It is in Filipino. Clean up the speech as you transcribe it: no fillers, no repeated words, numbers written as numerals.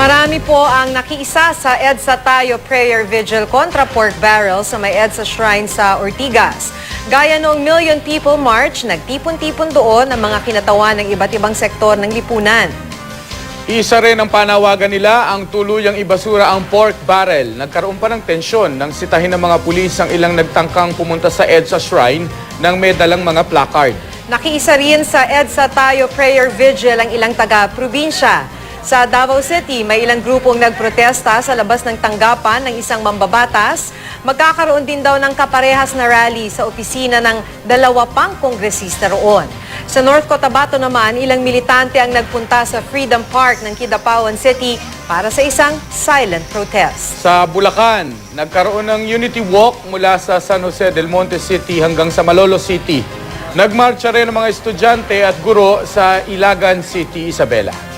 Marami po ang nakiisa sa EDSA Tayo Prayer Vigil kontra pork barrel sa may EDSA Shrine sa Ortigas. Gaya noong Million People March, nagtipon-tipon doon ang mga kinatawan ng iba't ibang sektor ng lipunan. Isa rin ang panawagan nila ang tuluyang ibasura ang pork barrel. Nagkaroon pa ng tensyon nang sitahin ng mga pulis ang ilang nagtangkang pumunta sa EDSA Shrine nang may dalang mga placard. Nakiisa rin sa EDSA Tayo Prayer Vigil ang ilang taga-probinsya. Sa Davao City, may ilang grupong nagprotesta sa labas ng tanggapan ng isang mambabatas. Magkakaroon din daw ng kaparehas na rally sa opisina ng 2 pang kongresista roon. Sa North Cotabato naman, ilang militante ang nagpunta sa Freedom Park ng Kidapawan City para sa isang silent protest. Sa Bulacan, nagkaroon ng Unity Walk mula sa San Jose del Monte City hanggang sa Malolos City. Nagmarcha rin ang mga estudyante at guro sa Ilagan City, Isabela.